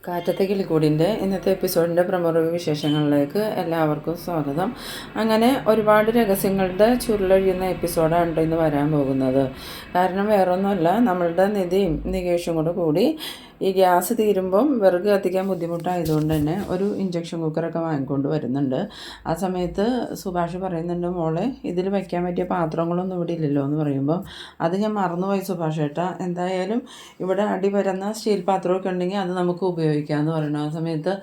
കാറ്റത്തെ കിളിക്കൂടിൻ്റെ ഇന്നത്തെ എപ്പിസോഡിൻ്റെ പ്രമുഖ വിശേഷങ്ങളിലേക്ക് എല്ലാവർക്കും സ്വാഗതം. അങ്ങനെ ഒരുപാട് രഹസ്യങ്ങളുടെ ചുരുളഴിയുന്ന എപ്പിസോഡാണ് ഇന്ന് വരാൻ പോകുന്നത്. കാരണം വേറൊന്നുമല്ല, നമ്മളുടെ നിധിയും നികേഷും കൂടി ഈ ഗ്യാസ് തീരുമ്പം വിറക് കത്തിക്കാൻ ബുദ്ധിമുട്ടായതുകൊണ്ട് തന്നെ ഒരു ഇഞ്ചക്ഷൻ കുക്കറൊക്കെ വാങ്ങിക്കൊണ്ട് വരുന്നുണ്ട്. ആ സമയത്ത് സുഭാഷ് പറയുന്നുണ്ട്, മോളെ ഇതിൽ വയ്ക്കാൻ പറ്റിയ പാത്രങ്ങളൊന്നും ഇവിടെ ഇല്ലല്ലോ എന്ന് പറയുമ്പോൾ, അത് ഞാൻ മറന്നുപോയി സുഭാഷ് ഏട്ടാ, എന്തായാലും ഇവിടെ അടി വരുന്ന സ്റ്റീൽ പാത്രമൊക്കെ ഉണ്ടെങ്കിൽ അത് നമുക്ക് ഉപയോഗിക്കാമെന്ന് പറയണം. ആ സമയത്ത്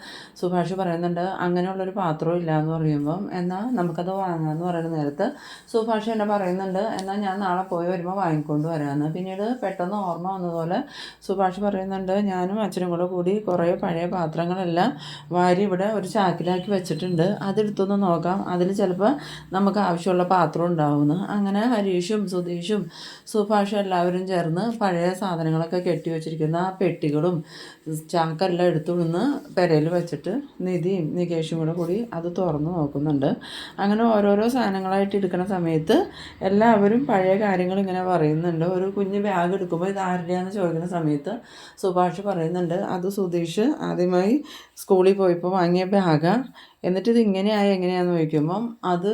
സുഭാഷ് പറയുന്നുണ്ട്, അങ്ങനെയുള്ളൊരു പാത്രവും ഇല്ല എന്ന് പറയുമ്പം എന്നാൽ നമുക്കത് വാങ്ങാമെന്ന് പറയുന്ന നേരത്ത് സുഭാഷ് എന്നെ പറയുന്നുണ്ട്, എന്നാൽ ഞാൻ നാളെ പോയി വരുമ്പോൾ വാങ്ങിക്കൊണ്ട് വരാമെന്ന്. പിന്നീട് പെട്ടെന്ന് ഓർമ്മ വന്നതുപോലെ സുഭാഷ് പറയുന്നുണ്ട്, ഞാനും അച്ഛനും കൂടി കുറേ പഴയ പാത്രങ്ങളെല്ലാം വാരി ഇവിടെ ഒരു ചാക്കിലാക്കി വെച്ചിട്ടുണ്ട്, അതെടുത്തൊന്ന് നോക്കാം, അതിൽ ചിലപ്പോൾ നമുക്ക് ആവശ്യമുള്ള പാത്രം ഉണ്ടാവുമെന്ന്. അങ്ങനെ ഹരീഷും സുധീഷും സുഭാഷും എല്ലാവരും ചേർന്ന് പഴയ സാധനങ്ങളൊക്കെ കെട്ടി വെച്ചിരിക്കുന്ന ആ പെട്ടികളും ചാക്കെല്ലാം എടുത്തുകൊണ്ടുവന്ന് പെരയിൽ വെച്ചിട്ട് നിധിയും നികേഷും കൂടി അത് തുറന്ന് നോക്കുന്നുണ്ട്. അങ്ങനെ ഓരോരോ സാധനങ്ങളായിട്ട് എടുക്കുന്ന സമയത്ത് എല്ലാവരും പഴയ കാര്യങ്ങൾ ഇങ്ങനെ പറയുന്നുണ്ട്. ഒരു കുഞ്ഞ് ബാഗ് എടുക്കുമ്പോൾ ഇത് ആരുടെയാണെന്ന് ചോദിക്കുന്ന സമയത്ത് സുഭാഷ് പറയുന്നുണ്ട്, അത് സുധീഷ് ആദ്യമായി സ്കൂളിൽ പോയപ്പോൾ വാങ്ങിയ ബാഗാണ്, എന്നിട്ട് ഇത് ഇങ്ങനെയായി എങ്ങനെയാണെന്ന് ചോദിക്കുമ്പം അത്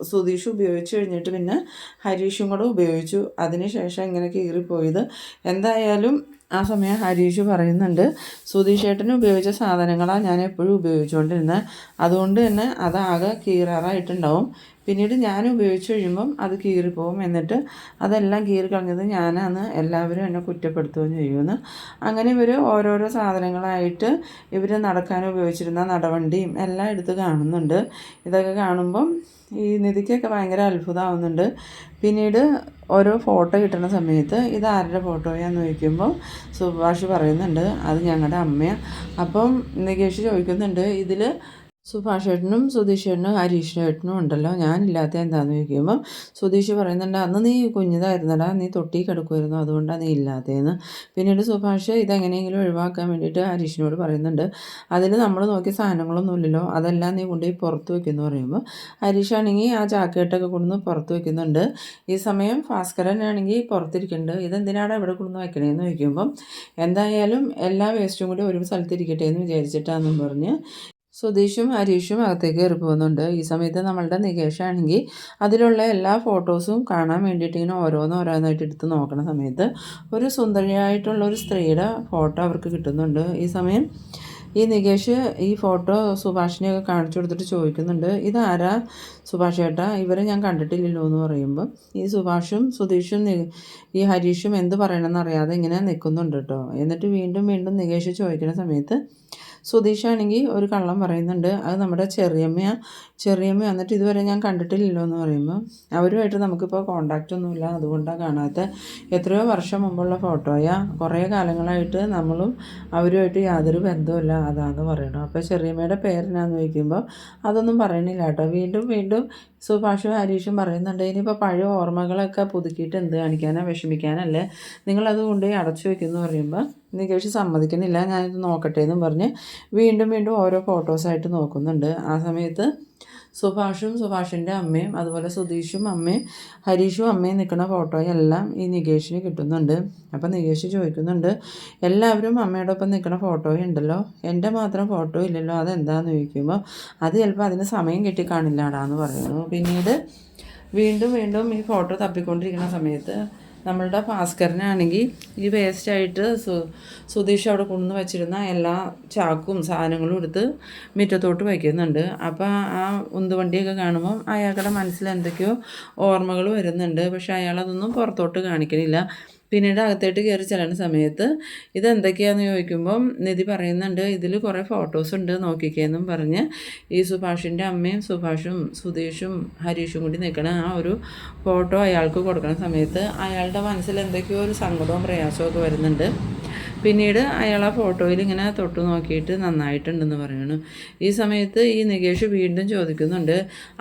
സുധീഷ് ഉപയോഗിച്ച് കഴിഞ്ഞിട്ട് പിന്നെ ഹരീഷും കൂടെ ഉപയോഗിച്ചു, അതിന് ശേഷം ഇങ്ങനെ കീറിപ്പോയത്. എന്തായാലും ആ സമയം ഹരീഷ് പറയുന്നുണ്ട്, സുധീഷ് ഏട്ടന് ഉപയോഗിച്ച സാധനങ്ങളാണ് ഞാൻ എപ്പോഴും ഉപയോഗിച്ചുകൊണ്ടിരുന്നത്, അതുകൊണ്ട് തന്നെ അതാകെ കീറാറായിട്ടുണ്ടാവും, പിന്നീട് ഞാൻ ഉപയോഗിച്ച് കഴിയുമ്പം അത് കീറിപ്പോവും, എന്നിട്ട് അതെല്ലാം കീറി കളഞ്ഞത് ഞാനാണ്, എല്ലാവരും എന്നെ കുറ്റപ്പെടുത്തുകയും ചെയ്യുമെന്ന്. അങ്ങനെ ഇവർ ഓരോരോ സാധനങ്ങളായിട്ട് ഇവർ നടക്കാൻ ഉപയോഗിച്ചിരുന്ന നടവണ്ടിയും എല്ലാം എടുത്ത് കാണുന്നുണ്ട്. ഇതൊക്കെ കാണുമ്പം ഈ നിധിക്കൊക്കെ ഭയങ്കര അത്ഭുതമാവുന്നുണ്ട്. പിന്നീട് ഓരോ ഫോട്ടോ കിട്ടുന്ന സമയത്ത് ഇത് ആരുടെ ഫോട്ടോയാന്ന് ചോദിക്കുമ്പോൾ സുഭാഷ് പറയുന്നുണ്ട്, അത് ഞങ്ങളുടെ അമ്മയാണ്. അപ്പം നികേഷ് ചോദിക്കുന്നുണ്ട്, ഇതിൽ സുഭാഷ് ഏട്ടനും സുധീഷ് ഏട്ടനും ഹരീഷ് ഏട്ടനും ഉണ്ടല്ലോ, ഞാനില്ലാത്ത എന്താണെന്ന് ചോദിക്കുമ്പോൾ സുധീഷ് പറയുന്നുണ്ട്, അന്ന് നീ കുഞ്ഞിതായിരുന്നടാ, നീ തൊട്ടി കിടക്കുമായിരുന്നു, അതുകൊണ്ടാണ് നീ ഇല്ലാത്തതെന്ന്. പിന്നീട് സുഭാഷ് ഇതെങ്ങനെയെങ്കിലും ഒഴിവാക്കാൻ വേണ്ടിയിട്ട് ഹരീഷിനോട് പറയുന്നുണ്ട്, അതിൽ നമ്മൾ നോക്കിയ സാധനങ്ങളൊന്നുമില്ലല്ലോ, അതെല്ലാം നീ കൊണ്ടുപോയി പുറത്ത് വയ്ക്കുമെന്ന് പറയുമ്പോൾ ഹരീഷാണെങ്കിൽ ആ ജാക്കറ്റൊക്കെ കൊണ്ടുവന്ന് പുറത്ത് വയ്ക്കുന്നുണ്ട്. ഈ സമയം ഭാസ്കരനാണെങ്കിൽ പുറത്തിരിക്കുന്നുണ്ട്, ഇതെന്തിനാണ് ഇവിടെ കൊണ്ടുവന്ന് വയ്ക്കണേന്ന് ചോദിക്കുമ്പം എന്തായാലും എല്ലാ വേസ്റ്റും കൂടി ഒരു സ്ഥലത്തിരിക്കട്ടെ എന്ന് വിചാരിച്ചിട്ടാണെന്നും പറഞ്ഞ് സുധീഷും ഹരീഷും അകത്തേക്ക് കയറി പോകുന്നുണ്ട്. ഈ സമയത്ത് നമ്മളുടെ നികേഷാണെങ്കിൽ അതിലുള്ള എല്ലാ ഫോട്ടോസും കാണാൻ വേണ്ടിയിട്ട് ഇങ്ങനെ ഓരോന്നോരോന്നായിട്ട് എടുത്ത് നോക്കുന്ന സമയത്ത് ഒരു സുന്ദരിയായിട്ടുള്ള ഒരു സ്ത്രീയുടെ ഫോട്ടോ അവർക്ക് കിട്ടുന്നുണ്ട്. ഈ സമയം ഈ നികേഷ് ഈ ഫോട്ടോ സുഭാഷിനെയൊക്കെ കാണിച്ചു കൊടുത്തിട്ട് ചോദിക്കുന്നുണ്ട്, ഇതാരാ സുഭാഷ് ഏട്ടാ, ഇവരെ ഞാൻ കണ്ടിട്ടില്ലല്ലോ എന്ന് പറയുമ്പോൾ ഈ സുഭാഷും സുധീഷും ഈ ഹരീഷും എന്ത് പറയണമെന്ന് അറിയാതെ ഇങ്ങനെ നിൽക്കുന്നുണ്ട് കേട്ടോ. എന്നിട്ട് വീണ്ടും വീണ്ടും നികേഷ് ചോദിക്കുന്ന സമയത്ത് സുധീഷാണെങ്കിൽ ഒരു കള്ളം പറയുന്നുണ്ട്, അത് നമ്മുടെ ചെറിയമ്മ എന്നിട്ട് ഇതുവരെ ഞാൻ കണ്ടിട്ടില്ലല്ലോ എന്ന് പറയുമ്പോൾ അവരുമായിട്ട് നമുക്കിപ്പോൾ കോണ്ടാക്റ്റ് ഒന്നുമില്ല, അതുകൊണ്ടാണ് കാണാത്ത, എത്രയോ വർഷം മുമ്പുള്ള ഫോട്ടോയാ, കുറേ കാലങ്ങളായിട്ട് നമ്മളും അവരുമായിട്ട് യാതൊരു ബന്ധവുമില്ല, അതാന്ന് പറയണം. അപ്പോൾ ചെറിയമ്മയുടെ പേരെന്നാന്ന് ചോദിക്കുമ്പോൾ അതൊന്നും പറയണില്ല കേട്ടോ. വീണ്ടും വീണ്ടും സുഭാഷും ഹരീഷും പറയുന്നുണ്ട്, ഇനിയിപ്പോൾ പഴയ ഓർമ്മകളൊക്കെ പുതുക്കിയിട്ട് എന്ത് കാണിക്കാനാണ്, വിഷമിക്കാനല്ലേ, നിങ്ങളത് കൊണ്ടുപോയി അടച്ചു വയ്ക്കുമെന്ന് പറയുമ്പോൾ നികേഷ് സമ്മതിക്കുന്നില്ല, ഞാനിത് നോക്കട്ടെ എന്നും പറഞ്ഞ് വീണ്ടും വീണ്ടും ഓരോ ഫോട്ടോസായിട്ട് നോക്കുന്നുണ്ട്. ആ സമയത്ത് സുഭാഷിൻ്റെ അമ്മയും അതുപോലെ സുധീഷും അമ്മയും ഹരീഷും അമ്മയും നിൽക്കുന്ന ഫോട്ടോയെല്ലാം ഈ നികേഷിന് കിട്ടുന്നുണ്ട്. അപ്പം നികേഷ് ചോദിക്കുന്നുണ്ട്, എല്ലാവരും അമ്മയുടെ ഒപ്പം നിൽക്കുന്ന ഫോട്ടോ ഉണ്ടല്ലോ, എൻ്റെ മാത്രം ഫോട്ടോ ഇല്ലല്ലോ, അതെന്താണെന്ന് ചോദിക്കുമ്പോൾ അത് ചിലപ്പോൾ അതിന് സമയം കിട്ടി കാണില്ലാടാന്ന് പറയുന്നു. പിന്നീട് വീണ്ടും വീണ്ടും ഈ ഫോട്ടോ തപ്പിക്കൊണ്ടിരിക്കുന്ന സമയത്ത് നമ്മളുടെ ഭാസ്കരനാണെങ്കിൽ ഈ വേസ്റ്റായിട്ട് സുധീഷ് അവിടെ കൊണ്ടുവന്ന് വെച്ചിരുന്ന എല്ലാ ചാക്കും സാധനങ്ങളും എടുത്ത് മുറ്റത്തോട്ട് വയ്ക്കുന്നുണ്ട്. അപ്പോൾ ആ ഉന്തുവണ്ടിയൊക്കെ കാണുമ്പം അയാളുടെ മനസ്സിൽ എന്തൊക്കെയോ ഓർമ്മകൾ വരുന്നുണ്ട്, പക്ഷേ അയാളതൊന്നും പുറത്തോട്ട് കാണിക്കണില്ല. പിന്നീട് അകത്തേട്ട് കയറി ചെല്ലുന്ന സമയത്ത് ഇതെന്തൊക്കെയാണെന്ന് ചോദിക്കുമ്പം നിധി പറയുന്നുണ്ട്, ഇതിൽ കുറേ ഫോട്ടോസ് ഉണ്ട് നോക്കിക്കേന്നും പറഞ്ഞ് ഈ സുഭാഷിൻ്റെ അമ്മയും സുഭാഷും സുധീഷും ഹരീഷും കൂടി നിൽക്കണ ആ ഒരു ഫോട്ടോ അയാൾക്ക് കൊടുക്കുന്ന സമയത്ത് അയാളുടെ മനസ്സിൽ എന്തൊക്കെയോ ഒരു സങ്കടവും പ്രയാസമൊക്കെ വരുന്നുണ്ട്. പിന്നീട് അയാൾ ആ ഫോട്ടോയിൽ ഇങ്ങനെ തൊട്ട് നോക്കിയിട്ട് നന്നായിട്ടുണ്ടെന്ന് പറയുന്നു. ഈ സമയത്ത് ഈ നികേഷ് വീണ്ടും ചോദിക്കുന്നുണ്ട്,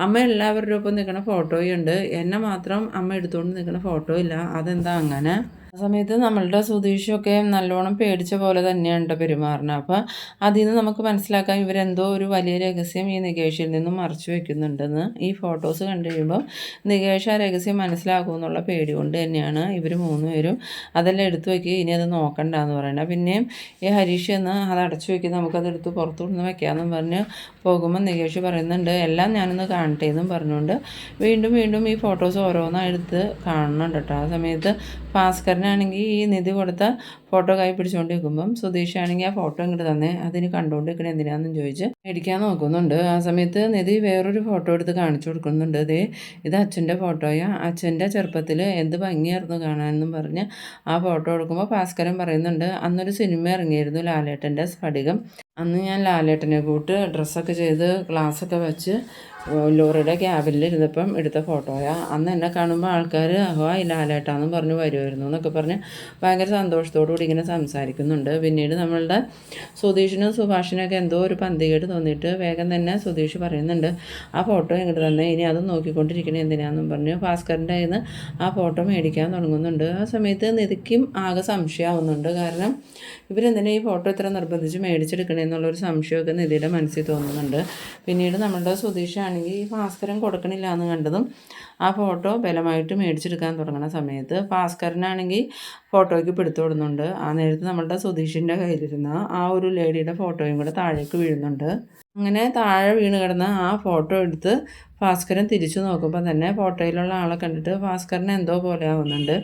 അമ്മ എല്ലാവരുടെ ഒപ്പം നിൽക്കുന്ന ഫോട്ടോയുണ്ട്, എന്നെ മാത്രം അമ്മ എടുത്തുകൊണ്ട് നിൽക്കുന്ന ഫോട്ടോ ഇല്ല, അതെന്താ അങ്ങനെ? ആ സമയത്ത് നമ്മളുടെ സുധീഷൊക്കെ നല്ലോണം പേടിച്ച പോലെ തന്നെയാണ് കേട്ടോ പെരുമാറുന്നത്. അപ്പോൾ അതിൽ നിന്ന് നമുക്ക് മനസ്സിലാക്കാം ഇവരെന്തോ ഒരു വലിയ രഹസ്യം ഈ നികേഷിൽ നിന്നും മറച്ചു വയ്ക്കുന്നുണ്ടെന്ന്. ഈ ഫോട്ടോസ് കണ്ടു കഴിയുമ്പോൾ നികേഷ് ആ രഹസ്യം മനസ്സിലാക്കുമെന്നുള്ള പേടി കൊണ്ട് തന്നെയാണ് ഇവർ 3 പേരും അതെല്ലാം എടുത്തു വയ്ക്കുക, ഇനി അത് നോക്കണ്ടെന്ന് പറയണത്. പിന്നെയും ഈ ഹരീഷ് എന്ന് അത് അടച്ചു വയ്ക്കുക, നമുക്കതെടുത്ത് പുറത്തു നിന്ന് വെക്കാമെന്നും പറഞ്ഞ് പോകുമ്പോൾ നികേഷ് പറയുന്നുണ്ട് എല്ലാം ഞാനൊന്ന് കാണട്ടെ എന്നും പറഞ്ഞുകൊണ്ട് വീണ്ടും വീണ്ടും ഈ ഫോട്ടോസ് ഓരോന്നായി എടുത്ത് കാണുന്നുണ്ട് കേട്ടോ. ആ സമയത്ത് ഭാസ്കരനാണെങ്കിൽ ഈ നിധി കൊടുത്ത ഫോട്ടോ കൈ പിടിച്ചുകൊണ്ട് നിൽക്കുമ്പം സുധീഷാണെങ്കിൽ ആ ഫോട്ടോ ഇങ്ങോട്ട് തന്നെ അതിന് കണ്ടുകൊണ്ട് നിൽക്കണേ എന്തിനാണെന്ന് ചോദിച്ച് മേടിക്കാൻ നോക്കുന്നുണ്ട്. ആ സമയത്ത് നിധി വേറൊരു ഫോട്ടോ എടുത്ത് കാണിച്ചു കൊടുക്കുന്നുണ്ട്. ഇത് അച്ഛൻ്റെ ഫോട്ടോയാ, അച്ഛൻ്റെ ചെറുപ്പത്തിൽ എന്ത് ഭംഗിയായിരുന്നു കാണാനെന്നും പറഞ്ഞ് ആ ഫോട്ടോ എടുക്കുമ്പോൾ ഭാസ്കരൻ പറയുന്നുണ്ട് അന്നൊരു സിനിമ ഇറങ്ങിയായിരുന്നു ലാലേട്ടൻ്റെ സ്ഫടികം. അന്ന് ഞാൻ ലാലേട്ടനെ കൂട്ട് ഡ്രസ്സൊക്കെ ചെയ്ത് ഗ്ലാസ്സൊക്കെ വെച്ച് ലോറിയുടെ ക്യാബിനിലിരുന്നപ്പം എടുത്ത ഫോട്ടോയാ. അന്ന് എന്നെ കാണുമ്പോൾ ആൾക്കാർ ഈ ലാലേട്ടാന്നും പറഞ്ഞ് വരുമായിരുന്നു എന്നൊക്കെ പറഞ്ഞ് ഭയങ്കര സന്തോഷത്തോടു കൂടി ഇങ്ങനെ സംസാരിക്കുന്നുണ്ട്. പിന്നീട് നമ്മളുടെ സുധീഷിനും സുഭാഷിനൊക്കെ എന്തോ ഒരു പന്തികേട് തോന്നിയിട്ട് വേഗം തന്നെ സുധീഷ് പറയുന്നുണ്ട് ആ ഫോട്ടോ ഇങ്ങോട്ട് തന്നെ, ഇനി അത് നോക്കിക്കൊണ്ടിരിക്കണേ എന്തിനാണെന്നും പറഞ്ഞ് ഭാസ്കറിൻ്റെ കയ്യിൽ നിന്ന് ആ ഫോട്ടോ മേടിക്കാൻ തുടങ്ങുന്നുണ്ട്. ആ സമയത്ത് നിധിക്കും ആകെ സംശയമാവുന്നുണ്ട്. കാരണം ഇവരെന്തിനാ ഈ ഫോട്ടോ ഇത്ര നിർബന്ധിച്ച് മേടിച്ചെടുക്കണേ എന്നുള്ളൊരു സംശയമൊക്കെ നിധിയുടെ മനസ്സിൽ തോന്നുന്നുണ്ട്. പിന്നീട് നമ്മളുടെ സുധീഷാണെങ്കിൽ ഈ ഭാസ്കരൻ കൊടുക്കണില്ല എന്ന് കണ്ടതും ആ ഫോട്ടോ ബലമായിട്ട് മേടിച്ചെടുക്കാൻ തുടങ്ങുന്ന സമയത്ത് ഭാസ്കരനാണെങ്കിൽ ഫോട്ടോയ്ക്ക് പിടുത്തോടുന്നുണ്ട്. ആ നേരത്ത് നമ്മളുടെ സുധീഷിൻ്റെ കയ്യിലിരുന്ന ആ ഒരു ലേഡിയുടെ ഫോട്ടോയും കൂടെ താഴേക്ക് വീഴുന്നുണ്ട്. അങ്ങനെ താഴെ വീണ് കിടന്ന ആ ഫോട്ടോ എടുത്ത് ഭാസ്കരൻ തിരിച്ചു നോക്കുമ്പോൾ തന്നെ ഫോട്ടോയിലുള്ള ആളെ കണ്ടിട്ട് ഭാസ്കരൻ എന്തോ പോലെ ആവുന്നുണ്ട്.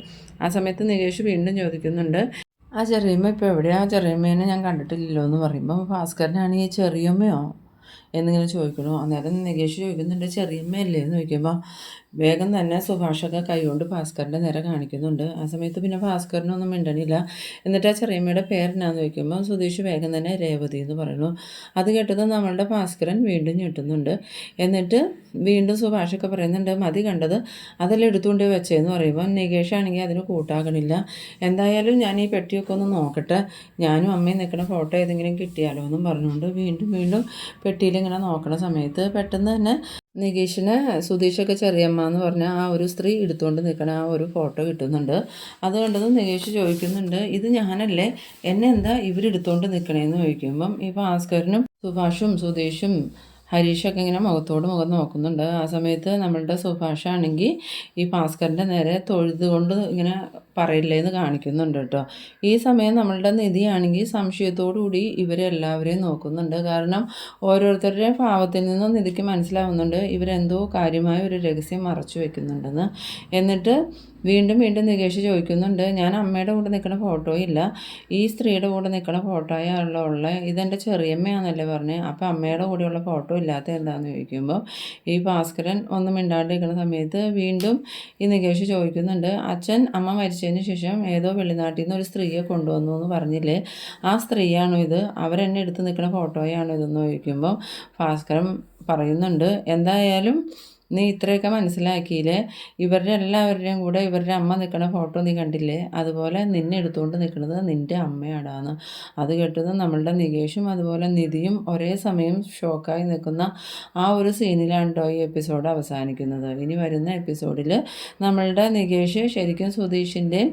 ആ സമയത്ത് നികേഷ് വീണ്ടും ചോദിക്കുന്നുണ്ട് ആ ചെറിയമ്മ ഇപ്പോൾ എവിടെയാണ്, ആ ചെറിയമ്മേനെ ഞാൻ കണ്ടിട്ടില്ലല്ലോ എന്ന് പറയുമ്പോൾ ഭാസ്കരനാണെങ്കിൽ ചെറിയമ്മയോ എന്നിങ്ങനെ ചോദിക്കണു. അന്നേരം നികേഷ് ചോദിക്കുന്നുണ്ട് ചെറിയമ്മയല്ലേ എന്ന് ചോദിക്കുമ്പോൾ വേഗം തന്നെ സുഭാഷൊക്കെ കൈകൊണ്ട് ഭാസ്കറിൻ്റെ നേരെ കാണിക്കുന്നുണ്ട്. ആ സമയത്ത് പിന്നെ ഭാസ്കറിനൊന്നും മിണ്ടണില്ല. എന്നിട്ട് ആ ചെറിയമ്മയുടെ പേരെന്നാന്ന് ചോദിക്കുമ്പോൾ സുധീഷ് വേഗം തന്നെ രേവതി എന്ന് പറയുന്നു. അത് കേട്ടത് നമ്മളുടെ ഭാസ്കരൻ വീണ്ടും ഞെട്ടുന്നുണ്ട്. എന്നിട്ട് വീണ്ടും സുഭാഷൊക്കെ പറയുന്നുണ്ട് മതി കണ്ടത്, അതെല്ലാം എടുത്തുകൊണ്ട് വെച്ചതെന്ന് പറയുമ്പോൾ നികേഷ് ആണെങ്കിൽ അതിന് കൂട്ടാകണില്ല. എന്തായാലും ഞാൻ ഈ പെട്ടിയൊക്കെ ഒന്ന് നോക്കട്ടെ, ഞാനും അമ്മയും നിൽക്കുന്ന ഫോട്ടോ ഏതെങ്കിലും കിട്ടിയാലോ എന്നും പറഞ്ഞുകൊണ്ട് വീണ്ടും വീണ്ടും പെട്ടിയിലിങ്ങനെ നോക്കണ സമയത്ത് പെട്ടെന്ന് തന്നെ നികേഷിന് സുധീഷൊക്കെ ചെറിയമ്മ എന്ന് പറഞ്ഞാൽ ആ ഒരു സ്ത്രീ എടുത്തുകൊണ്ട് നിൽക്കണ ആ ഒരു ഫോട്ടോ കിട്ടുന്നുണ്ട്. അത് കണ്ടതും നികേഷ് ചോദിക്കുന്നുണ്ട് ഇത് ഞാനല്ലേ, എന്നെ എന്താ ഇവരെടുത്തുകൊണ്ട് നിൽക്കണേന്ന് ചോദിക്കുമ്പം ഈ ഭാസ്കരനും സുഭാഷും സുധീഷും ഹരീഷൊക്കെ ഇങ്ങനെ മുഖത്തോട് മുഖം നോക്കുന്നുണ്ട്. ആ സമയത്ത് നമ്മളുടെ സുഭാഷാണെങ്കിൽ ഈ ഭാസ്കറിൻ്റെ നേരെ തൊഴുതുകൊണ്ട് ഇങ്ങനെ പറയില്ലേന്ന് കാണിക്കുന്നുണ്ട് കേട്ടോ. ഈ സമയം നമ്മളുടെ നിധിയാണെങ്കിൽ സംശയത്തോടു കൂടി ഇവരെല്ലാവരെയും നോക്കുന്നുണ്ട്. കാരണം ഓരോരുത്തരുടെയും ഭാവത്തിൽ നിന്നും നിധിക്ക് മനസ്സിലാവുന്നുണ്ട് ഇവരെന്തോ കാര്യമായ ഒരു രഹസ്യം മറച്ചു വെക്കുന്നുണ്ടെന്ന്. എന്നിട്ട് വീണ്ടും വീണ്ടും നികേഷ് ചോദിക്കുന്നുണ്ട് ഞാൻ അമ്മയുടെ കൂടെ നിൽക്കുന്ന ഫോട്ടോ ഇല്ല, ഈ സ്ത്രീയുടെ കൂടെ നിൽക്കുന്ന ഫോട്ടോയാണല്ലോ ഉള്ളത്, ഇതെൻ്റെ ചെറിയമ്മയാണെന്നല്ലേ പറഞ്ഞത്, അപ്പോൾ അമ്മയുടെ കൂടെയുള്ള ഫോട്ടോ ഇല്ലാത്ത എന്താണെന്ന് ചോദിക്കുമ്പോൾ ഈ ഭാസ്കരൻ ഒന്നും മിണ്ടാണ്ടിരിക്കുന്ന സമയത്ത് വീണ്ടും ഈ നികേഷ് ചോദിക്കുന്നുണ്ട് അച്ഛൻ അമ്മ മരിച്ചതിന് ശേഷം ഏതോ വെളിനാട്ടിൽ നിന്ന് ഒരു സ്ത്രീയെ കൊണ്ടുവന്നു എന്ന് പറഞ്ഞില്ലേ, ആ സ്ത്രീയാണോ ഇത്, അവരെന്നെ എടുത്ത് നിൽക്കുന്ന ഫോട്ടോയാണോ ഇതെന്ന് ചോദിക്കുമ്പോൾ ഭാസ്കരൻ പറയുന്നുണ്ട് എന്തായാലും നീ ഇത്രയൊക്കെ മനസ്സിലാക്കിയില്ലേ, ഇവരുടെ എല്ലാവരുടെയും കൂടെ ഇവരുടെ അമ്മ നിൽക്കുന്ന ഫോട്ടോ നീ കണ്ടില്ലേ, അതുപോലെ നിന്നെ എടുത്തുകൊണ്ട് നിൽക്കുന്നത് നിൻ്റെ അമ്മയാടാന്ന്. അത് കേട്ടത് നമ്മളുടെ നികേഷും അതുപോലെ നിധിയും ഒരേ സമയം ഷോക്കായി നിൽക്കുന്ന ആ ഒരു സീനിലാണ് കേട്ടോ ഈ എപ്പിസോഡ് അവസാനിക്കുന്നത്. ഇനി വരുന്ന എപ്പിസോഡിൽ നമ്മളുടെ നികേഷ് ശരിക്കും സുധീഷിൻ്റെയും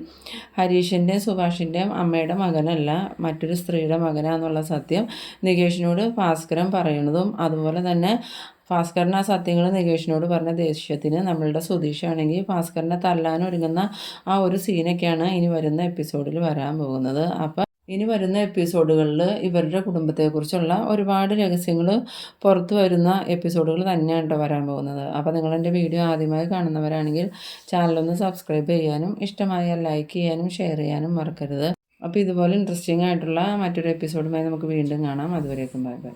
ഹരീഷിൻ്റെയും സുഭാഷിൻ്റെയും അമ്മയുടെ മകനല്ല, മറ്റൊരു സ്ത്രീയുടെ മകനാന്നുള്ള സത്യം നികേഷിനോട് ഭാസ്കരൻ പറയുന്നതും അതുപോലെ തന്നെ ഭാസ്കരൻ ആ സത്യങ്ങൾ നികേഷിനോട് പറഞ്ഞ ദേഷ്യത്തിന് നമ്മളുടെ സുധീഷാണെങ്കിൽ ഭാസ്കരനെ തല്ലാൻ ഒരുങ്ങുന്ന ആ ഒരു സീനൊക്കെയാണ് ഇനി വരുന്ന എപ്പിസോഡിൽ വരാൻ പോകുന്നത്. അപ്പം ഇനി വരുന്ന എപ്പിസോഡുകളിൽ ഇവരുടെ കുടുംബത്തെക്കുറിച്ചുള്ള ഒരുപാട് രഹസ്യങ്ങൾ പുറത്തു വരുന്ന എപ്പിസോഡുകൾ തന്നെയാണ് കേട്ടോ വരാൻ പോകുന്നത്. അപ്പോൾ നിങ്ങളെൻ്റെ വീഡിയോ ആദ്യമായി കാണുന്നവരാണെങ്കിൽ ചാനലൊന്ന് സബ്സ്ക്രൈബ് ചെയ്യാനും ഇഷ്ടമായാൽ ലൈക്ക് ചെയ്യാനും ഷെയർ ചെയ്യാനും മറക്കരുത്. അപ്പോൾ ഇതുപോലെ ഇൻട്രസ്റ്റിംഗ് ആയിട്ടുള്ള മറ്റൊരു എപ്പിസോഡുമായി നമുക്ക് വീണ്ടും കാണാം. അതുവരേക്കും ബൈ ബൈ.